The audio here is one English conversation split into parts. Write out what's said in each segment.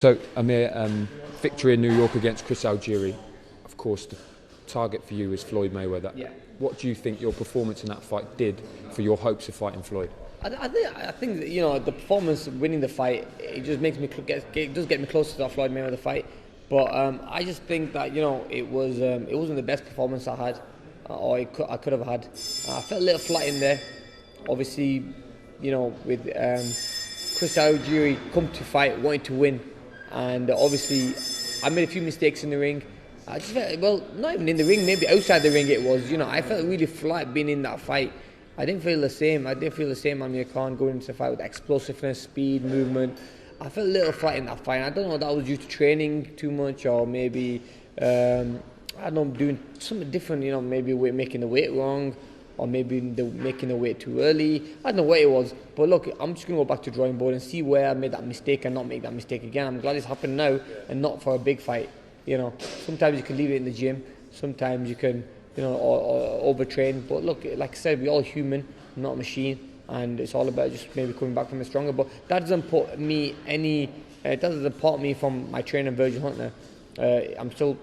So, Amir, victory in New York against Chris Algieri. Of course, the target for you is Floyd Mayweather. Yeah. What do you think your performance in that fight did for your hopes of fighting Floyd? I think that, the performance, winning the fight, it just makes me it does get me closer to that Floyd Mayweather fight. But I just think that it wasn't the best performance I had, or I could have had. I felt a little flat in there. Obviously, with Chris Algieri come to fight, wanting to win, and obviously I made a few mistakes in the ring. I just felt, well, not even in the ring, maybe outside the ring it was. I felt really flat being in that fight. I didn't feel the same. I didn't feel the same Amir Khan going into the fight with explosiveness, speed, movement. I felt a little flat in that fight. I don't know if that was due to training too much, or maybe I don't know, doing something different. Maybe we're making the weight wrong, or maybe making the weight too early. I don't know what it was. But look, I'm just going to go back to the drawing board and see where I made that mistake and not make that mistake again. I'm glad it's happened now and not for a big fight. Sometimes you can leave it in the gym. Sometimes you can, or overtrain. But look, like I said, we're all human, not a machine, and it's all about just maybe coming back from it stronger. But that doesn't put me it doesn't depart me from my trainer, Virgil Hunter. I'm still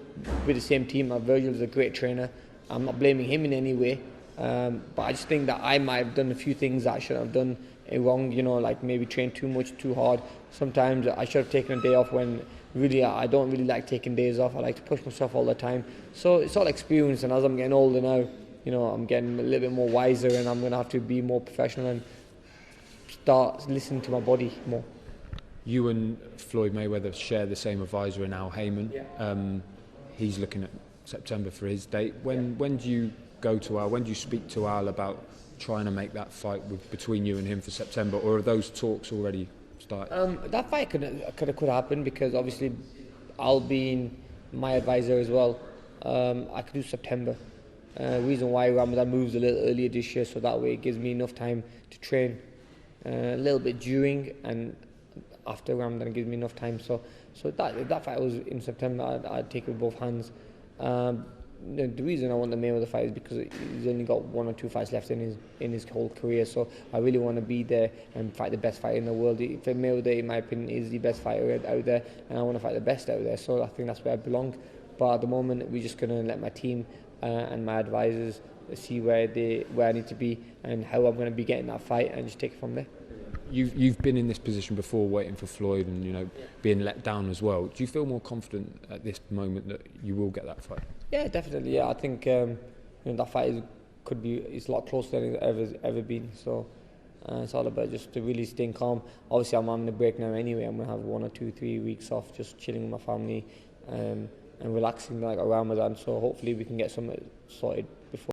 with the same team. Virgil is a great trainer. I'm not blaming him in any way. But I just think that I might have done a few things that I shouldn't have done wrong, like maybe train too much, too hard. Sometimes I should have taken a day off when really I don't really like taking days off. I like to push myself all the time. So it's all experience, and as I'm getting older now, I'm getting a little bit more wiser, and I'm going to have to be more professional and start listening to my body more. You and Floyd Mayweather share the same advisor in Al Heyman. Yeah. He's looking at September for his date. When do you go to Al? When do you speak to Al about trying to make that fight between you and him for September, or are those talks already started? That fight could happen, because obviously Al being my advisor as well. I could do September. Reason why Ramadan moves a little earlier this year, so that way it gives me enough time to train a little bit during and after Ramadan. It gives me enough time. So that fight was in September. I'd take it with both hands. The reason I want the Mayweather fight is because he's only got 1 or 2 fights left in his whole career. So I really want to be there and fight the best fighter in the world. Mayweather, in my opinion, is the best fighter out there, and I want to fight the best out there. So I think that's where I belong. But at the moment, we're just going to let my team and my advisors see where I need to be and how I'm going to be getting that fight, and just take it from there. You've been in this position before, waiting for Floyd, and being let down as well. Do you feel more confident at this moment that you will get that fight? Yeah, definitely. Yeah, I think that fight is a lot closer than it's ever been. So it's all about just to really staying calm. Obviously, I'm on the break now anyway. I'm gonna have 1 or 2, 3 weeks off, just chilling with my family and relaxing like around Ramadan. So hopefully we can get something sorted before.